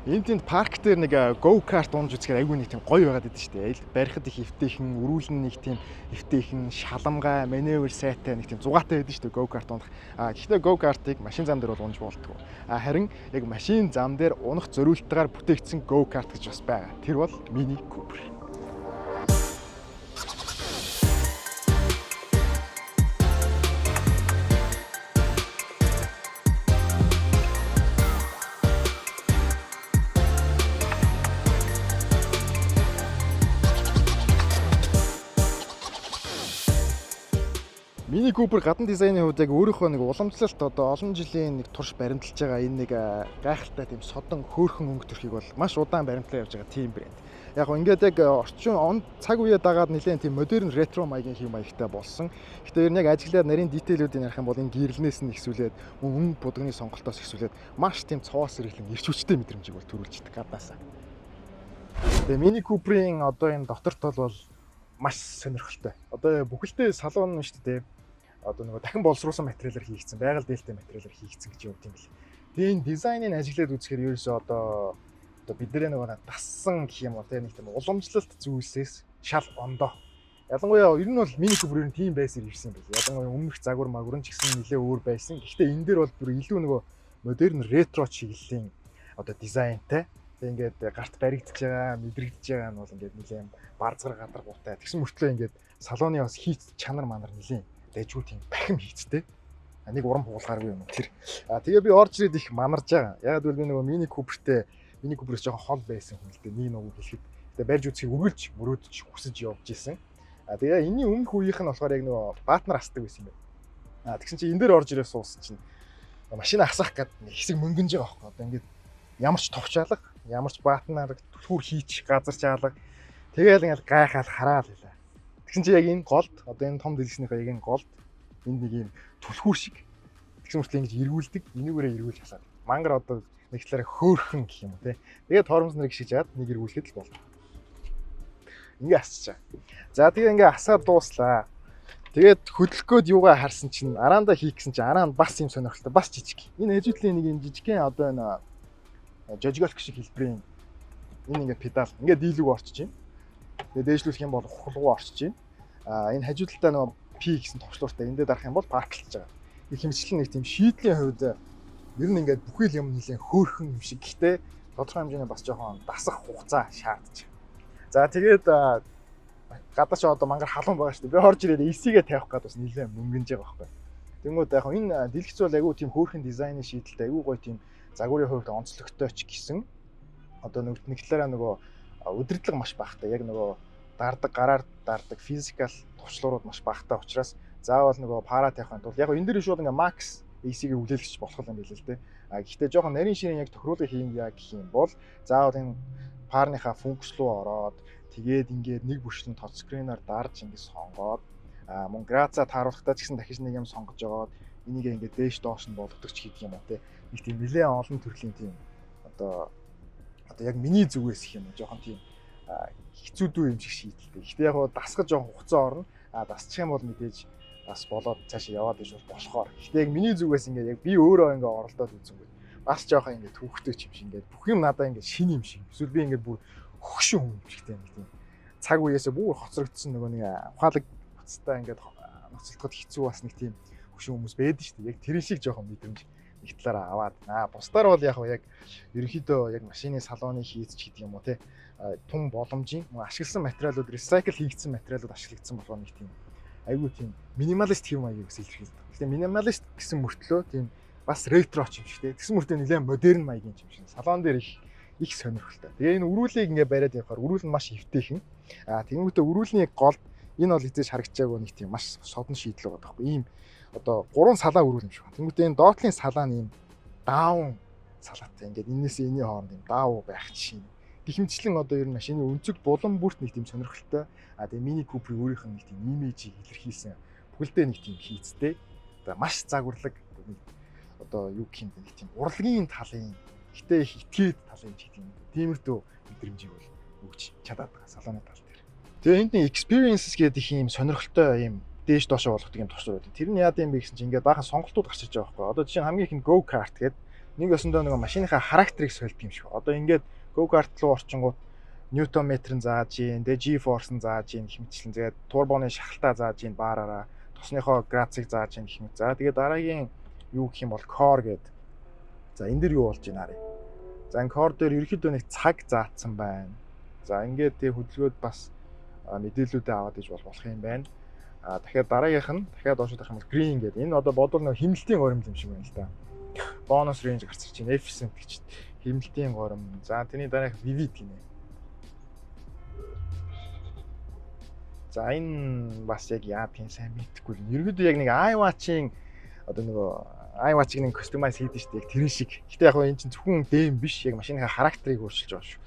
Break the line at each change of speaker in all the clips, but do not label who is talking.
Энд тэнд парк дээр нэг go kart унж үзэхээр айгүй нэг тийм гоё байгаад идэв шүү дээ. Барихад их эвтэйхэн, өрүүлэн нэг тийм эвтэйхэн, шаламгай, маневр сайтай нэг тийм зугаатай байдаг шүү дээ go kart унах. Гэхдээ go kart-ыг машин зам дээр бол унж болтгоо. Харин яг машин зам дээр унах зориултаар бүтээгдсэн go kart гэж бас байгаа. Тэр бол Mini Cooper. Mini Cooper гадна дизайны хувьд яг өөрийнхөө нэг уламжлалт одоо олон жилийн нэг турш баримталж байгаа энэ нэг гайхалтай тийм содон хөөрхөн өнгө төрхийг бол маш удаан баримтлаа явж байгаа тийм брэнд. Яг ингээд яг орчин цаг үеэ дагаад нэлээд тийм модерн ретро маягийн хэв маягтай болсон. Гэхдээ ер нь яг ажиглаад нарийн дитейлүүдийг ярих юм бол энэ гэрэлнээс нь ихсүүлээд мөн будганы сонголтоос ихсүүлээд маш тийм цоос сэрэглэн ирч хүчтэй мэдрэмжийг бол төрүүлж идэг гадаасаа. Тэгээ Mini Cooper-ийн одоо энэ доторт бол маш сонирхолтой. Одоо бүхэлдээ салон нь шүү дээ. Одоо нөгөө дахин боловсруулсан материалаар хийгдсэн, байгаль дээлтэй материалаар хийгдсэн гэж юм тийм бэл. Тэгээ энэ дизайныг ажиглаад үзэхээр ерөөсөө одоо бидний нөгөө дассан гэх юм уу те нэг тийм уламжлалт зүйлсээс шал ондоо. Ялангуяа ер нь бол Mini Cooper ер нь тийм байсаар ирсэн юм байна. Ялангуяа өмнөх загвар магвар ч гэсэн нэлээ өөр байсан. Гэхдээ энэ дээр бол бүр илүү нөгөө модерн ретро чиглэлийн одоо дизайнтай. Тэгээ ингээд гарт баригдаж байгаа, мэдрэгдэж байгаа нь бол ингээд нэлээ барзгар гадаргуутай. Тэгсэн мөртлөө ингээд салоны бас хийц чанар манар нэлээ дэжгүй тийм бахим хийцтэй. Нэг урам хугалгааргүй юм тэр. Тэгээ би орж ирээд их манарж байгаа. Яг л би нөгөө Mini Cooper-ээс жоохон хол байсан хүн л дээ. Нэг нөгөө хэлэхэд. Тэгээ барьж үзхийг үргэлж мөрөөдөж хүсэж явж исэн. Тэгээ энэний өмнөх үеийнх нь болохоор яг нөгөө баатнар асдаг байсан юм байна. Тэгсэн чинь энэ дээр орж ирээ суусан чинь машина асах гэдэг нэг хэсэг мөнгөнж байгаа байхгүй. Одоо ингээд ямар ч товчаалга, ямар ч баатнаар түлхүүр хийчих газар чаалга. Тэгээл ингээд гайхаал хараал хэлээ. Тэгсэн чи яг энэ голд одоо энэ том дэлгэцнийхээ яг энэ голд энд нэг юм түлхүүр шиг тэгсэн мөртлөө ингэж эргүүлдэг, энийгээрээ эргүүлж хасаад. Мангар одоо нэг талаараа хөөхөн гэх юм уу те. Тэгээд хоормс нарыг шиж чад нэг эргүүлэхэд л болдог. Ингээ асчаа. За тэгээ ингээ асаад дууслаа. Тэгээд хөдөлгөөд юугаа харсан чинь араанда хийх гэсэн чинь араа нь бас юм сонирхолтой, бас жижиг. Энэ хэжүүтлийн нэг юм жижигхэн одоо энэ жожголк шиг хэлбэрийн энэ ингээ педал ингээ дийлүүг орчиж байна. Тэгээ дээшлүүлэх юм бол хулгуу орчиж байна. Энэ хажуудалтаа нөгөө P гэсэн товчлууртай эндээ дарах юм бол парклж байгаа. Их хэмжлэн нэг тийм шийдлийн хувьд ер нь ингээд бүхэл юм нэлээд хөөрхөн юм шиг. Гэхдээ тодорхой хэмжээний бас жоохон дасах хугацаа шаардж байгаа. За тэгээд гадаач одоо мангар халуун байгаа шүү дээ. Би орж ирээд AC-гээ тавих гээд бас нэлээд мөнгөнж байгаа байхгүй. Тэнгүүд яг энэ дэлгэц бол айгүй тийм хөөрхөн дизайны шийдэлтэй айгүй гоё тийм загварын хувьд онцлогтой ч гэсэн одоо нэг талаараа нөгөө удирдлага маш багтай. Яг нөгөө дардаг гараар дардаг физикал товчлуурууд маш багтай учраас заавал нөгөө пара тавихын тулд яг энэ дэр шууд ингээ max AC-ийг хүлээлгэж болох юм байл л дээ. Гэхдээ жоохон нарийн ширийн яг тохируулгыг хийн гэх юм бол заавал энэ парныхаа функц руу ороод тэгээд ингээд нэг бүршин touch screen-аар дарж ингээд сонгоод мөн грацаа тааруулахдаа ч гэсэн дахиж нэг юм сонгож жагаад энийг ингээд дээш доош нь болгодог ч гэдэг юм уу те. Нэг тийм нэлээд олон төрлийн тийм одоо яг миний зүгээс их юм жоохон тийм хэцүүдүү юм шиг шийдэлтэй. Гэхдээ яг дасгаж жоохон хугацаа орно. Дасчих юм бол мэдээж бас болоод цаашаа яваад иж болохоор. Гэхдээ яг миний зүгээс ингээд яг би өөрөө ингээд оролдоод үзэнгүй. Бас жоохон ингээд төвхтэй юм шиг ингээд бүх юм надаа ингээд шин юм шиг. Эсвэл би ингээд бүр хөгшин хүн юм шигтэй нэг тийм цаг үеэсээ бүр хоцрогдсон нөгөө нэг ухаалаг буцтай ингээд ноцолдоход хэцүү бас нэг тийм хөгшин хүмүүс байдаг шүү дээ. Яг тэр шиг жоохон мэдрэмж нэг талаараа аваад. Бусдаар бол яг ерөнхийдөө яг машины салооны хийц ч гэдэг юм уу те тун боломжийн ашигласан материалууд recycle хийгдсэн материалууд ашиглагдсан болохоор нэг тийм айгүй тийм минималист хэв маягийг илэрхийлдэг. Гэхдээ минималист гэсэн мөртлөө тийм бас ретро ч юм шиг те. Тэгсэн мөртлөө нэлээд модерн маягийн юм шиг. Салон дээр их сонирхолтой. Тэгээ энэ өрүүлийг ингээ бариад явахаар өрүүл нь маш эвтэйхэн. Тэгмээдээ өрүүлний голд энэ бол эзэж харагдчихаагүй нэг тийм маш содон шийдэл байгаа байхгүй. Ийм одоо 3 салаа өрүүл юм шиг байна. Тэгмээдээ энэ доотлын салаа нь ийм даун салаатай. Ингээд энээс энэний хооронд ийм даав байх чинь. Гихмичлэн одоо ер нь машины өнцөг булан бүрт нэг тийм сонирхолтой. Тэгээ Mini Cooper-ийн өөрийнх нь нэг тийм имижийг илэрхийлсэн бүхэлдээ нэг тийм хийцтэй. Одоо маш загварлаг одоо юу гэх юм бэ нэг тийм урлагийн талын гэтээ их итгээд талын ч гэдэг юм. Тиймэрдүү мэдрэмжийг бол өгч чадаад байгаа салооны тал дээр. Тэгээ энд нэг experiences гэдэг ийм сонирхолтой ийм дээш доошоо болгох юм товчрууд. Тэр нь яа гэм бэ гэсэн чинь ингээд баахан сонголтууд гарч ирж байгаа байхгүй. Одоо жишээ нь хамгийн их нь go kart гэдэг нэг өсөндөө нэг машиныхаа характерыг сольдог юм шиг. Одоо ингээд go-kart руу орчингууд Newton метрын зааж ийн, тэгээ G-force нь зааж ийн гэх мэтчлэн тэгээд турбоны шахалтаа зааж ийн баараараа тосныхоо градусыг зааж ийн гэх мэт. За тэгээд дараагийн юу гэх юм бол core гэдэг. За энэ дэр юу болж байна харъя. За энэ core дээр ерөөхдөө нэг цаг заасан байна. За ингээд тэг хөдөлгөөд бас мэдээллүүдээ аваад иж болох юм байна. Дахиад дараагийнх нь дахиад доош тарах юм бол green гэдэг. Энэ одоо бодвол нэг хэмнэлтийн горим юм шиг байна л да. Бонус range гарч ирж байна. Efficient гэж хэмнэлтийн горим. За тэрний дараах vivid гинэ. За энэ бас яг яа тийм сайн мэдхгүй. Ерөөдөө яг нэг iWatch-ийн одоо нөгөө iWatch-ийг нэг customize хийдэж штэ яг тэр шиг. Гэтэ яг энэ чинь зөвхөн дэм биш, яг машиныхаа характерыг өөрчилж байгаа шүү.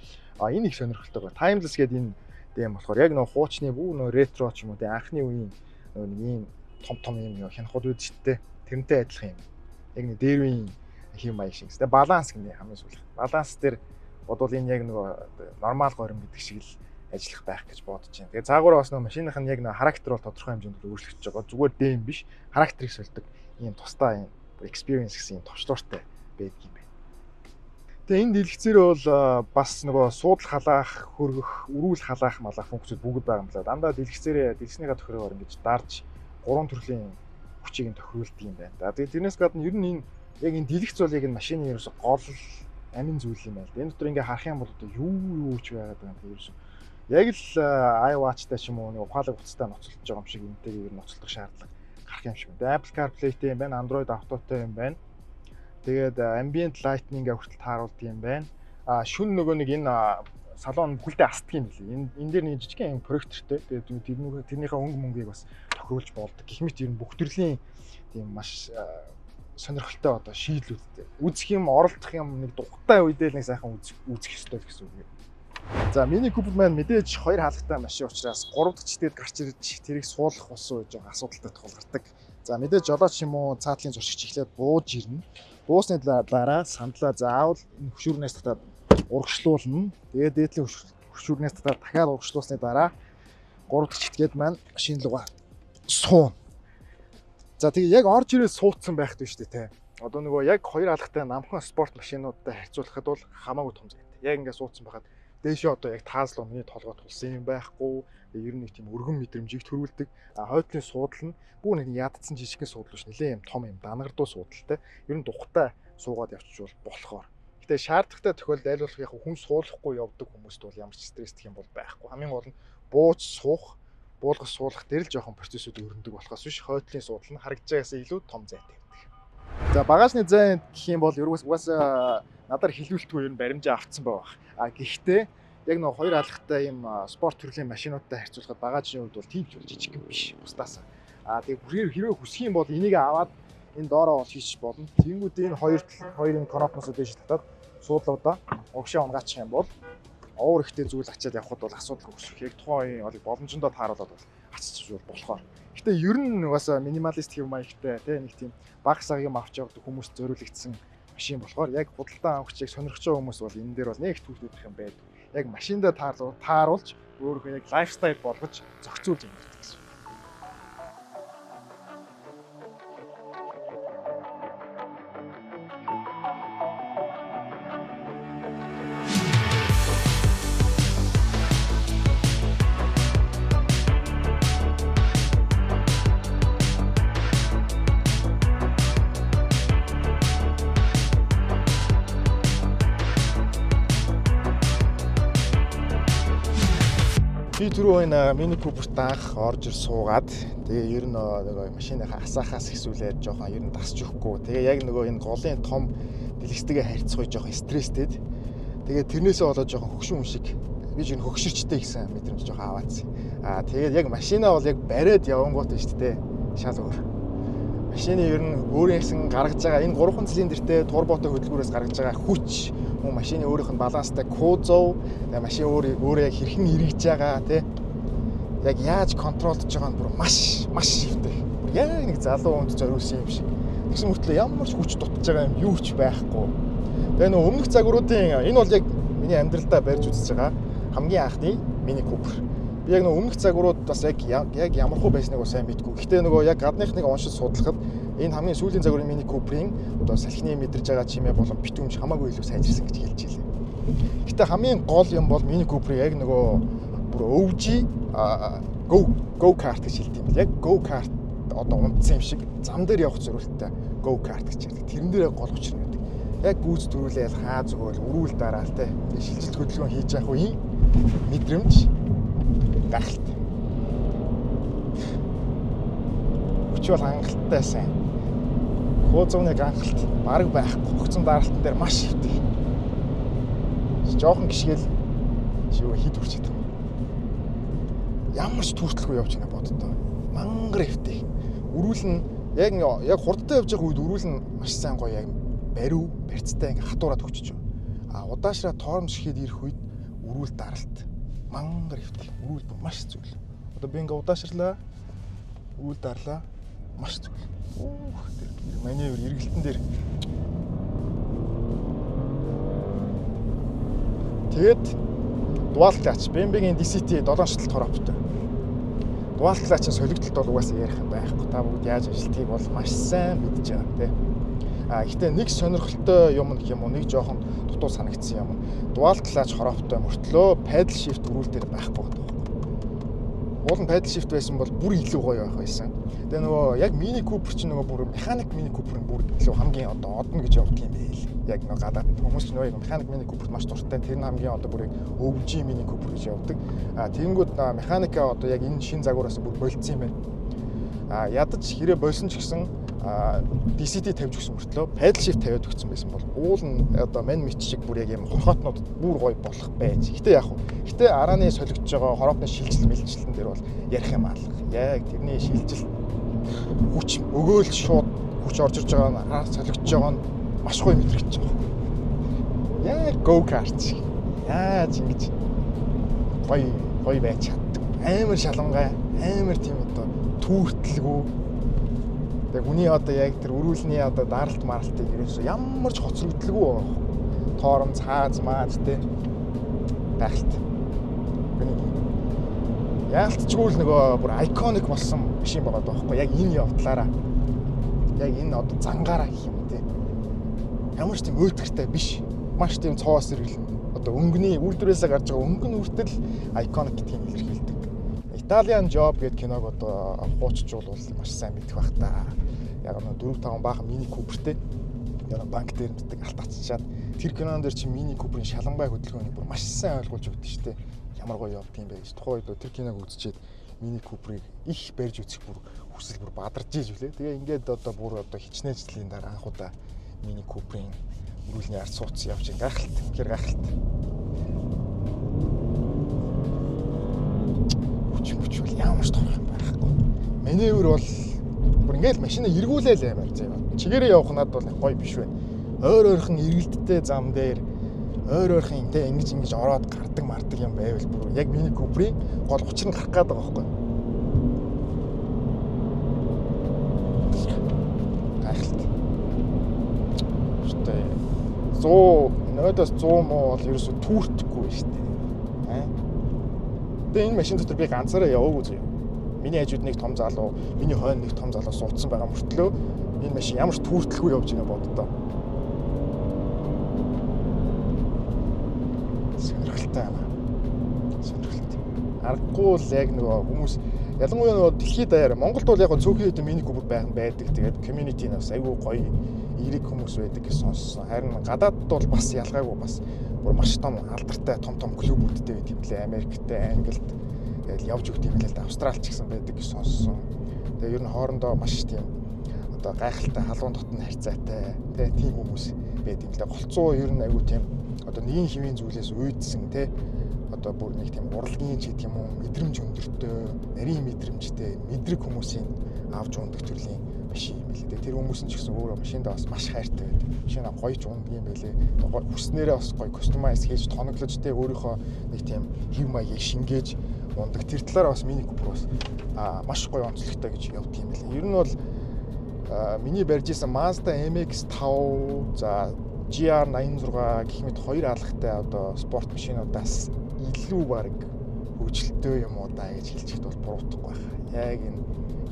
Энэ их сонирхолтой байна. Timeless гэдэг энэ дэм болохоор яг нөгөө хуучны бүх нөгөө ретро ч юм уу тэ анхны үеийн нөгөө нэг ийм том юм хянахууд үүдчтэй тэрнтэй адилхан юм. Яг нэг дээр үеийн хэм маяг шиг. Тэ баланс гэнэ хамгийн сүүлх. Баланс дээр бодвол энэ яг нөгөө нормал горим гэдэг шиг л ажиллах байх гэж бодож байна. Тэгээ цаагаараа бас нөгөө машиных нь яг нөгөө характер бол тодорхой хэмжээнд өөрчлөгдөж байгаа. Зүгээр дэм биш, характерыг сольдог ийм тусдаа юм experience гэсэн юм товчлууртай байдаг юм байна. Тэгээ энэ дэлгэцээрээ бол бас нөгөө суудал халаах, хөргөх, өрүүл халаах малах функцүүд бүгд байгаа юм байна. Дандаа дэлгэцнийхээ тохиогоор ингэж дарж 3 төрлийн хүчийг нь тохируулдаг юм байна. Тэгээ тэрнээс гадна ер нь энэ яг энэ дэлгэц бол яг энэ машины ерөөсө гол амин зүйл юм байна. Энэ дотор ингээ харах юм бол одоо юу ч байгаад байгаа юм ерөөсө. Яг л iWatch-тай ч юм уу нэг ухаалаг утастай ноцолж байгаа юм шиг энэтэйг ер нь ноцолдох шаардлага гарах юм шиг байна. Apple CarPlay-тэй юм байна, Android Auto-тэй юм байна. Тэгээд ambient lighting-гээ хүртэл тааруулдаг юм байна. Шүн нөгөө нэг энэ салон бүхэлдээ астдаг юм билий. Энэ дээр нэг жижигхэн юм проектортэй. Тэгээд тэрнийхээ мөнгийг бас тохируулж болдог. Гэх мэт ер нь бүх төрлийн тийм маш сонирхолтой одоо шийдлүүдтэй. Үзэх юм, оролдох юм нэг дугтай үедээ л нэг сайхан үзэх ёстой гэсэн үг юм. За Mini Cooper маань мэдээж хоёр хаалгатай машин учраас 3 дахь читэд гарч ирж тэрийг суулгах болсон гэж байгаа асуудалтай тулгардаг. За мэдээж жолооч юм уу цаатлын зуршигч эхлээд бууж ирнэ. Буусны дараа сандлаа заавал энэ хөшүүрнээс татаад урагшлуулна. Тэгээд дээдлийн хөшүүрнээс татаад дахиад урагшлуулсны дараа 3 дахь читгэд маань машин руугаа суун. За тэгээ яг орж ирээд суудсан байхд шүү дээ те. Одоо нөгөө яг хоёр хаалгатай намхан спорт машинуудтай харьцуулахад бол хамаагүй том зайтай. Яг ингээд суудсан байхад дээшээ одоо яг таазлуу миний толгой тулсан юм байхгүй. Ер нь нэг тийм өргөн мэдрэмжийг төрүүлдэг. Хойдлын суудал нь бүх нэг ядцсан жижигхэн суудал биш нэлээ юм том юм дангардуу суудалтай. Ер нь дугтай суугаад явчихвал болохоор. Гэтэ шаардлагатай тохиолдолд аль болох яг хүн суулгахгүй явдаг хүмүүст бол ямар ч стресстэй юм бол байхгүй. Хамгийн гол нь бууж суух, буулгах суулгах дээр л жоохон процессыг өрнөдөг болохоос биш хойдлын суудал нь харагдж байгаас илүү том зайтай байдаг. За багажны зай гэх юм бол угаасаа надаар хилүүлтгүй ер нь баримжаа авцсан байгаа. Гэхдээ яг нэг хоёр хаалгатай юм спорт төрлийн машинуудтай харьцуулахад багажны хувьд бол тийм ч жижиг юм биш бусдаас. Тэгээ хэрвээ хүсэх юм бол энийг аваад энэ доороо бол хийчих болно. Тэнгүүд энэ хоёрын конопноосоо дээш татаад суудлуудаа угшаа унгаачих юм бол овор ихтэй зүйл ачаад явхад бол асуудал үүсэх. Яг тухайн үеийн боломжтой тааруулаад бол ачиж болохоор. Гэтэ ер нь угаасаа минималист хэв маягтай тийм нэг тийм бага саг юм авч явдаг хүмүүст зориулагдсан машин болохоор яг худалдан авахчийг сонирхож байгаа хүмүүс бол энэ дээр бол нэг түүхийдэх юм байдаг. Яг машиндаа тааруулж өөрөөхөө яг лайфстайл болгож зохицуулж амьдардаг гэсэн. Би түрүү энэ Mini Cooper-т анх орж ир суугаад тэгээ ер нь нөгөө машиныхаа асаахаас ихсүүлээд жоохон ер нь тасч өгөхгүй. Тэгээ яг нөгөө энэ голын том дэлгэцтэйгээ харьцахгүй жоохон стресстэд. Тэгээ тэрнээсээ болоод жоохон хөгшин шиг би ч энэ хөгшөрчтэй гэсэн мэдрэмж жоохон аваадсан. Тэгээд яг машинаа бол яг бариад явангуут нь шүү дээ. Шал өөр. Машины ер нь өөрийнх нь гаргаж байгаа энэ 3 цилиндртэй турботой хөдөлгүүрээс гаргаж байгаа хүч мөн машины өөрийнх нь баланстай кузов, машин өөрөө яг хэрхэн эргэж байгаа тий. Яг яаж контролдож байгаа нь бүр маш шивтэй. Яг нэг залуу хүнд зориулсан юм шиг. Тэгсэн мөртлөө ямар ч хүч дутж байгаа юм юу ч байхгүй. Тэгээ нөө өмнөх загваруудын энэ бол яг миний амьдралдаа барьж үзэж байгаа хамгийн анхны Mini Cooper. Би яг нөө өмнөх загварууд бас яг ямархуу байсныг сайн мэдгүй. Гэхдээ нөгөө яг гадныхныг уншиж судлахад Энэ хамгийн сүүлийн загварын Mini Cooper-ийн одоо салхины мэдэрж байгаа чимээ болон битүүмж хамаагүй илүү сайжирсан гэж хэлж илээ. Гэтэ хамгийн гол юм бол Mini Cooper яг нөгөө бүр өвжи go kart гэж хэлдэг юм. Яг go kart одоо унтсан юм шиг зам дээр явах зорилттой go kart гэж ярьдаг. Тэрэн дээр гол учир нь байдаг. Яг гүйц төрүүлээл хаа зөөл өрүүл дараал те. Тэгээ шилжилт хөдөлгөөн хийж явах үеийн мэдрэмж гахалт. Хүч бол хангалттай сайн. Хөөцөвний гангалт бараг байхгүй. Хөгцөн даралтан дээр маш хөвтэй. Жохон гიშгэл юу хід хүрч идэв. Ямар ч түүртэлгүй явж байна боддоо. Мангар хөвтэй. Өрүүл нь яг хурдтай явж байгаа үед өрүүл нь маш сайн гоё яг бариу барьцтай ингээ хатуураад өгчөж байна. Удаашраа тоормшихэд ирэх үед өрүүл даралт мангар хөвтэй. Өрүүл маш зүйл. Одоо би ингээ удаашрлаа. Өрүүл дарлаа. Маш зүйл. Тэр маневр эргэлтэн дээр тэгээд дуал клач BMW-ийн DCT 7 шаталт хороптой. Дуал клачын солигдолт бол угаасаа ярих юм байхгүй. Та бүгд яаж ажилтгийг бол маш сайн мэдж байгаа тийм. Гэхдээ нэг сонирхолтой юм гэх юм уу, нэг жоохон дутуу санагдсан юм. Дуал клач хороптой мөртлөө paddle shift өрүүл дээр байхгүй байдаг. Уул нь paddle shift байсан бол бүр илүү гоё байх байсан. Тэгээ нөгөө яг Mini Cooper чинь нөгөө бүр механик Mini Cooper-ын бүр илүү хамгийн одоо одно гэж явдаг юм байл. Яг нөгөө гадаад хүмүүс ч нөгөө механик Mini Cooper маш дуртай. Тэр нь хамгийн одоо бүр өвжи Mini Cooper гэж явдаг. Тэгэнгүүт механика одоо яг энэ шин загвараас бүр болцсон юм байна. Ядаж хэрэг болсон ч гэсэн DCT тавьж өгсөн мөртлөө paddle shift тавиад өгсөн байсан бол уул нь одоо мань мэт шиг бүр яг юм хорхоотнууд бүр гоё болох байж. Гэтэ яг хөө. Гэтэ арааны солигдож байгаа хороотны шилжил мэлжилтэн дээр бол ярих юм алга. Яг тэрний шилжил хүч өгөөл шууд хүч орж ирж байгаа нь араа солигдож байгаа нь маш гоё мэдрэгдэж байгаа. Яг go kart шиг. Яаж ингэж гоё байж чаддаг. Амар шалангай, амар тийм одоо түүртэлгүй. Тэгээ хүний одоо яг тэр өрүүлний одоо даралт маралтыг ерөөсөө ямар ч хоцрогдлгүй байгаа. Тоорон цааз мааз те гахалт. Яалтчгүй л нөгөө бүр iconic болсон машин байгаа байхгүй яг энэ явдлаараа. Яг энэ одоо зангаараа гэх юм те. Ямар ч тийм өөдгөртэй биш. Маш тийм цоос иргэлэн. Одоо өнгөний үйлдвэрээсээ гарч байгаа өнгөн үртэл iconic гэдэг юм илэрхийлдэг. Italian Job гэдэг киног одоо хуучжуулвал маш сайн мэдэх бах та. Яг нэг 4-5 баахан Mini Cooper-тэй яг банк дээр мэддэг алт ачаад тэр кинон дээр чи Mini Cooper-ийн шаланбай хөдөлгөөнийг бүр маш сайн ойлгуулж өгдөө шүү дээ. Ямар гоё явд юм бэ гэж. Тухайн үед тэр киног үзчихэд Mini Cooper-ыг их барьж үзэх бүр хүсэл бүр бадарч иж үлээ. Тэгээ ингээд одоо бүр одоо хичнээн жилийн дараа анхудаа Mini Cooper-ийн өрүүлний ард сууц явж гахалт. Тэр гахалт. Хүч бол ямар ч том юм байхгүй. Маневр бол бүр ингээл машина эргүүлээл амар заяа. Чигээрээ явах надад бол гоё биш байна. Ойр ойрхон эргэлттэй зам дээр ойр ойрхон тэ ингэж ороод гардаг мардаг юм байвал бүр яг Mini Cooper-ийн гол учир нь гарах гээд байгаа байхгүй. Гахалт. Штэ 100 100 муу бол ерөөсө түүртэхгүй шүү дээ. Тэгээ энэ машин дотор би ганцаараа яваагүй заяа. Миний хажууд нэг том залуу, миний хойно нэг том залуу суудсан байгаа мөртлөө энэ машин ямар ч түүртэлгүй явж байгаа боддоо. Сонирхолтой байна. Сонирхолтой. Аргагүй л яг нөгөө хүмүүс ялангуяа нөгөө дэлхийд даяар Монголд бол яг цөөхөн хэдэн Mini Cooper байдаг. Тэгээд community нас айгүй гоё эерэг хүмүүс байдаг гэж сонссон. Харин гадаадд бол бас ялгаагүй бас бүр маш том алдартай том клубүүдтэй байдаг юм лээ. Америктэй, Англид тэгэл явж өгд юм лээ. Австралич гэсэн байдаг гэж сонссон. Тэгээ ер нь хоорондоо маш тийм одоо гайхалтай халуун дотн харьцаатай тийм хүмүүс байдаг юм лээ. Голцоо ер нь айгүй тийм одоо нэгэн хэвийн зүйлээс уйдсан одоо бүр нэг тийм урлагийн ч гэдэг юм уу мэдрэмж өндөртэй, нарийн мэдрэмжтэй, мэдрэг хүмүүсийн авч ундаг төрлийн машин юм билээ. Тэр хүмүүс нь ч гэсэн өөрөө машиндаа бас маш хайртай байдаг. Машинаа гоё ч ундаг юм байлээ. Хүснээрээ бас гоё кастомайз хийж тоноглож өөрийнхөө нэг тийм хэв маягийг шингээж ундаг. Тэр талаараа бас Mini Cooper бас маш гоё онцлогтой гэж явдаг юм билээ. Ер нь бол миний барьж исэн Mazda MX-5 за GR86 гэх мэт хоёр алхахтай одоо спорт машинуудаас илүү баг хөгжилтэй юм уу даа гэж хэлчихд бол буруутахгүй байна. Яг энэ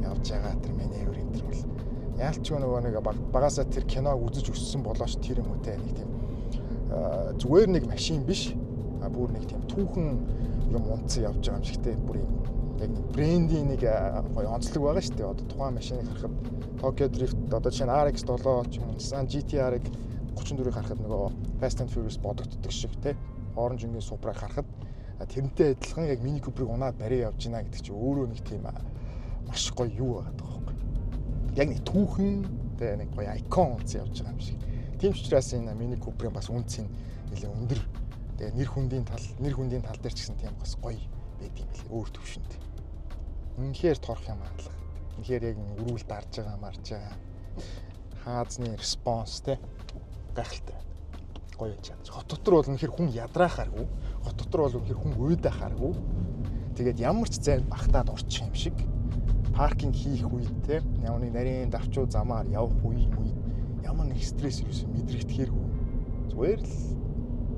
явж байгаа тэр маневр энэ төр бол Яалчгүй нөгөө нэг багасаа тэр киног үзэж өссөн болооч тэр юм уу те нэг тийм зүгээр нэг машин биш. Бүр нэг тийм түүхэн юм унтсан явж байгаа юм шиг те. Бүр юм яг нэг брендийн нэг гоё онцлог байгаа шүү дээ. Одоо тухайн машиныг харахад Tokyo Drift одоо жишээ нь RX7 ч юм уу Nissan GT-R-ыг 34-ыг харахад нөгөө Fast and Furious бодогддог шиг те. Оранж ингийн Supra-г харахад тэрнтэй адилхан яг Mini Cooper-ыг унаад барай явж гинэ гэдэг чинь өөрөө нэг тийм маш гоё юу байгаа байхгүй. Яг нэг түүхэн те нэг гоё icon унтсан явж байгаа юм шиг. Тийм ч учраас энэ Mini Cooper-ийн бас үнц нь нэлээд өндөр. Тэгээ нэр хүндийн тал дээр ч гэсэн тийм бас гоё байд юм билээ өөр төвшөнд. Үнэхээр торох юм аа. Үнэхээр яг өрүүл дарж байгаа марж байгаа. Хаазны респонс те гайхалтай. Гоё яж чадчих. Хот дотор бол үнэхээр хүн ядраахааргүй. Хот дотор бол үнэхээр хүн уйдахааргүй. Тэгээд ямар ч зай багтаад орчих юм шиг. Паркинг хийх үед те ямар нэг нарийн давчуу замаар явах үед ямар нэг стресс юусэн мэдрэгдэхэргүй. Зүгээр л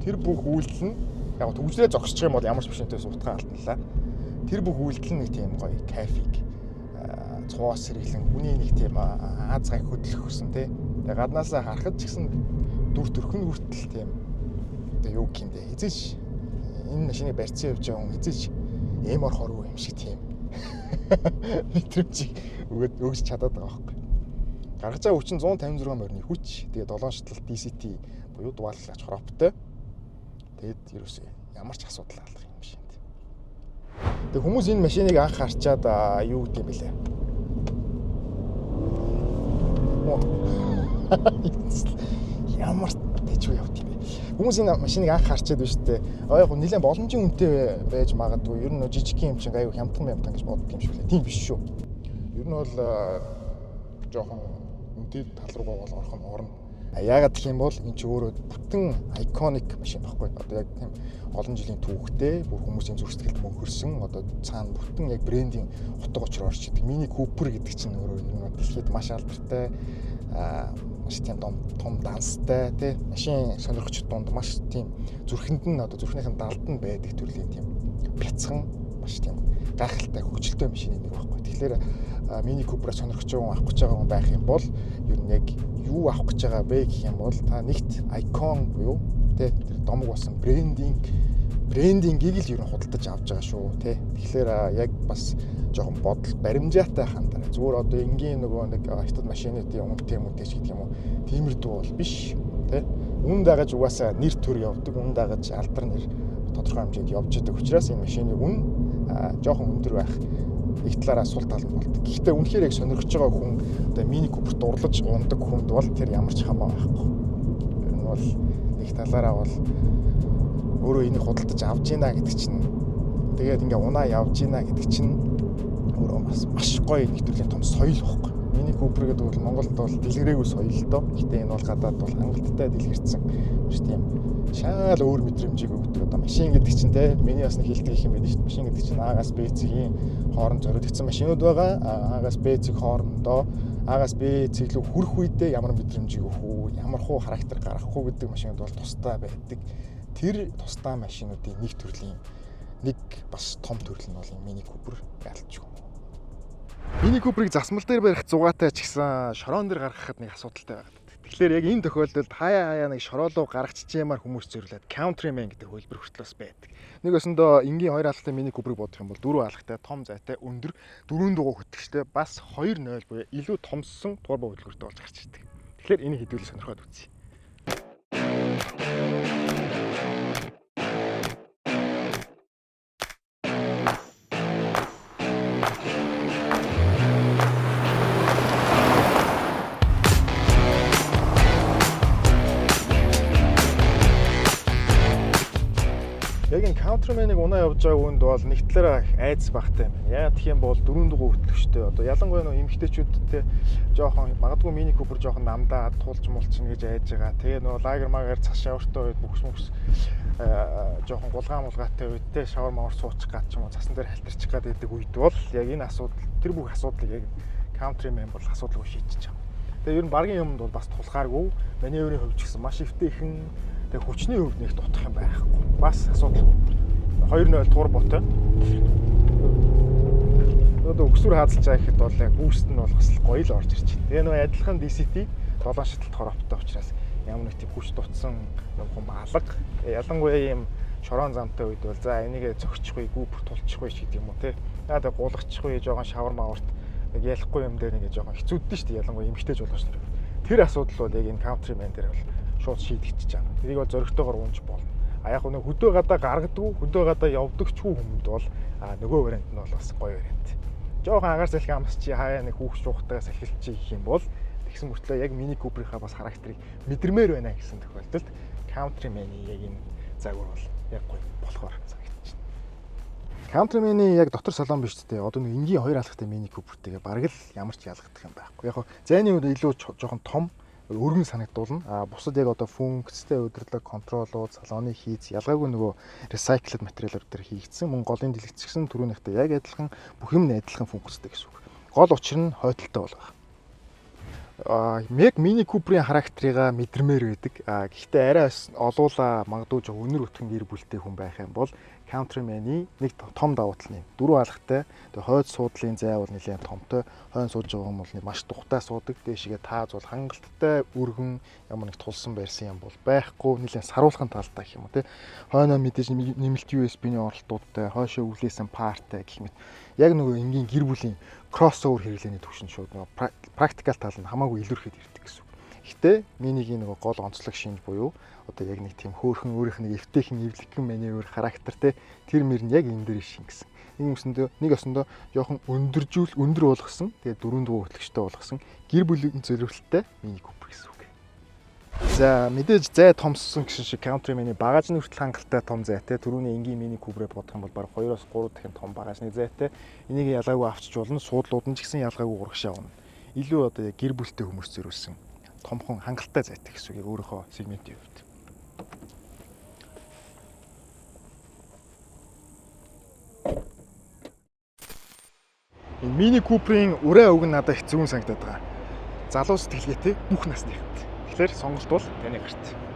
тэр бүх үйлдэл нь яг төгжлөө зогсчих юм бол ямар ч машинтай сутгаа алдналаа. Тэр бүх үйлдэл нь нэг тийм гоё кафег цоос сэргэлэн хүний нэг тийм аз гай хөдлөх хүсэн те. Тэгээ гаднаасаа харахад ч гэсэн дүр төрхөн хүртэл тийм одоо юу гэх юм бэ? Эзэж энэ машиныг барьцсан явж байгаа хүн эзэж эмор хорвоо юм шиг тийм мэдрэмжийг өгж чадаад байгаа байхгүй. Гаргаж байгаа хүч нь 156 морины хүч. Тэгээ 7 шатлалт DCT буюу дугаалгач хроптой. Тэгэд ерөөсөө ямар ч асуудал алах юм шиг. Тэгээ хүмүүс энэ машиныг анх харчаад юу гэдэг юм бэлээ. Ямар дэжгүй явт юм бэ? Хүмүүс энэ машиныг анх харчаад биш үү? Яг нэлээд боломжийн үнэтэй байж магадгүй. Ер нь жижиг юм чинь аюу хямдхан гэж боддог юм шиг лээ. Тийм биш шүү. Ер нь бол жоохон үнэтэй тал руугаа бол орох нь орно. Яагаад гэх юм бол энэ ч өөрөө бүтэн iconic машин баггүй. Одоо яг тийм олон жилийн түүхтэй, бүр хүмүүсийн зүрх сэтгэлд мөнхөрсөн, одоо цаана бүтэн яг брендийн утга учир орж идэг. Mini Cooper гэдэг чинь өөрөө дэлхийд маш алдартай маш тийм том данстай тий машин сонирхогчд донд маш тийм зүрхэнд нь одоо зүрхнийхэн далд нь байдаг төрлийн тийм бяцхан маш тийм гайхалтай хөгжилтэй машины нэг байхгүй. Тэгэхээр Mini Cooper-ыг сонирхож байгаа хүн авах гэж байгаа хүн байх юм бол ер нь яг юу авах гэж байгаа бэ гэх юм бол та нэгт icon буюу тий тэр домог болсон брендингийг л ер нь худалдаж авч байгаа шүү тий. Тэгэхээр яг бас жоохон бодол баримжаатай хандаа. Зүгээр одоо энгийн нөгөө нэг хятад машины тийм үнэтэй ч гэдэг юм уу. Тиймэрдүү бол биш тий. Үн дагаж угаасаа нэр төр явдаг, үн дагаж алдар нэр тодорхой хэмжээнд явж байгаа учраас энэ машины үн жоохон өндөр байх. Их талаараа сул тал нь болдог. Гэхдээ үнэхээр яг сонирхож байгаа хүн одоо Mini Cooper дурлаж ундаг хүнд бол тэр ямар ч хамаа байхгүй. Ер нь бол их талаараа бол өөрөө энийг худалдаж авж гинэ гэдэг чинь тэгээд ингээ унаа явж гинэ гэдэг чинь өөрөө маш гоё нэг төрлийн том соёл байхгүй. Mini Cooper гэдэг бол Монголд бол дэлгэрээгүй соёл доо. Гэхдээ энэ бол гадаад бол хангалттай дэлгэрсэн. Тийм шал өөр мэдрэмжийг өгдөг. Одоо машин гэдэг чинь те миний бас нэг хэлдэг юм байдаг шүү дээ. Машин гэдэг чинь А-гаас Б-ийн хооронд зориулагдсан машинууд байгаа. А-гаас Б-ийн хоорондоо А-гаас Б-ийг рүү хүрэх үедээ ямар мэдрэмжийг өгөх үү, ямар хуу характер гаргах уу гэдэг машинууд бол тустай байдаг. Тэр тустай машинуудын нэг төрлийн нэг бас том төрөл нь бол Mini Cooper ялч юм. Mini Cooper-ыг засмал дээр барих зугаатай ч гэсэн шороон дээр гаргахад нэг асуудалтай байдаг. Тэгэхээр яг энэ тохиолдолд хаяа нэг шороолоо гаргачихжээ хүмүүс зориулаад Countryman гэдэг хөлбөр хүртэл бас байдаг. Нэг өсөндөө энгийн 2 алхтай Mini Cooper-ыг бодох юм бол 4 алхтай том зайтай өндөр 4 дугуй хөтгчтэй бас 2.0 буюу илүү томссон турбо хөдөлгөөртэй болж гарч ирдэг. Тэгэхээр энийг хэдүүлээ сонирхоод үзье. Яг энэ Countryman-ыг унаа явж байгаа хүнд бол нэг талаараа айдас багтай юм байна. Яагаад гэх юм бол 4 дугуй хөтлөгчтэй. Одоо ялангуяа нөө эмэгтэйчүүдтэй жоохон магадгүй Mini Cooper жоохон намдаа тулж мулчин гэж айж байгаа. Тэгээ нөө лагер магаар цас шавартай үед бүхс жоохон гулгаатай үед те шавар мавар суучих гад ч юм уу цасан дээр халтарчих гад байдаг үед бол яг энэ асуудал тэр бүх асуудлыг яг Countryman бол асуудалгүй шийдэж байгаа. Тэгээ ер нь багийн юмд бол бас тулгааргүй. Маневрын хувьд ч гэсэн маш эвтэйхэн тэг хүчний хувьд нэг дутах юм байхгүй. Бас асуудал 2.0 турботой. одоо өксүр хаазалж байгаа гэхэд бол яг бүүст нь бол бас гоё л орж ирж байна. Тэгээ нөгөө адилхан DCT 7 шаталт хороптой учраас ямар нэг тийм хүч дутсан юм алга ялангуяа ийм шорон замтай үед бол за энийгээ зөгчихгүй гүүпер тулчихгүй ч гэдэг юм уу те. Яагаад гулгачихгүй жоохон шавар мааварт нэг ялахгүй юм дээр нэг жоохон хэцүүддэн шүү дээ ялангуяа эмгтээж болгож нар. Тэр асуудал бол яг энэ countryman дээр бол шууд шийдэгдэж байгаа. Тэрийг бол зөрөгтэйгээр унж болно. А яг нэг хөдөө гадаа гаргадгүй, хөдөө гадаа явдагчгүй хүмүүс бол нөгөө вариант нь бол бас гоё вариант. Жоохон агаар салхи амс чи хаяа нэг хүүхч шуухтайгаас эхэлчих гэх юм бол тэгсэн мөртлөө яг Mini Cooper-ийнхаа бас характерыг мэдэрмээр байна гэсэн тохиолдолд countryman-ий яг энэ загвар бол яг гоё болохоор санагдаж байна. Countryman-ий яг дотор салон биш дээ. Одоо нэг энгийн хоёр алхахтай Mini Cooper-тэйгээ бараг л ямар ч ялгагдах юм байхгүй. Яг зайны үед илүү жоохон том өргөн санагдуулна. Бусад яг одоо функцтэй удирдлага, контролууд, салооны хийц ялгаагүй нөгөө recycled материалууд дээр хийгдсэн. Мөн голын дэлгэцгсэн түрүүнийхтэй яг адилхан бүх юм адилхан функцтэй гэсэн үг. Гол учир нь хойдолтой болгох. Яг Mini Cooper-ийн характерыг мэдэрмээр байдаг. Гэхдээ арай олуула магадгүй жоо өнөр өтгөн гэр бүлтэй хүн байх юм бол Countryman-ий нэг том давуу тал нь дөрвөн алхахтай. Тэгээ хойд суудлын зай бол нэлээд томтой. Хойно сууж байгаа юм бол маш тухтай суудаг. Дээшгээ тааз бол хангалттай өргөн ямар нэг тулсан барьсан юм бол байхгүй. Нэлээд саруулхан талтай гэх юм уу те. Хойно мэдээж нэмэлт USB-ний оролтуудтай, хойшоо үлээсэн парттай гэх мэт. Яг нөгөө энгийн гэр бүлийн crossover хэрэглээний түвшин шууд нөгөө практикал тал нь хамаагүй илүүрхэд ирдэг гэсэн. Гэхдээ минигийн нөгөө гол онцлог шинж буюу одоо яг нэг тийм хөөхөн өөрийнх нь эвтэйхэн эвлэгхэн маневр характертэй тэр мөр нь яг энэ дээр шингэсэн. Нэг өсөндөө жоохон өндөр болгосон. Тэгээ дөрөв дуу хөтлөгчтэй болгосон гэр бүлийн зөвлөлттэй Mini Cooper гэсэн үг. За мэдээж зай томссон гэсэн шиг Countryman-ий багажны хүртэл хангалттай том зайтай. Түрүүний энгийн Mini Cooper-ыг бодох юм бол бараг 2-3 дахин том багажны зайтай. Энийг ялгаагүй авчиж болно. Суудлууд нь ч гэсэн ялгаагүй урагшаа авна. Илүү одоо яг гэр бүлтэй хүмүүс зориулсан томхон хангалттай зайтай гэсэн үг өөрийнхөө сегментийн хувьд. Энэ Mini Cooper-ийн ураа өг нь надад их зүүн санагдаад байгаа. Залуу сэтгэлгээтэй бүх насны хэвд. Тэгэхээр сонголт бол таны гарт.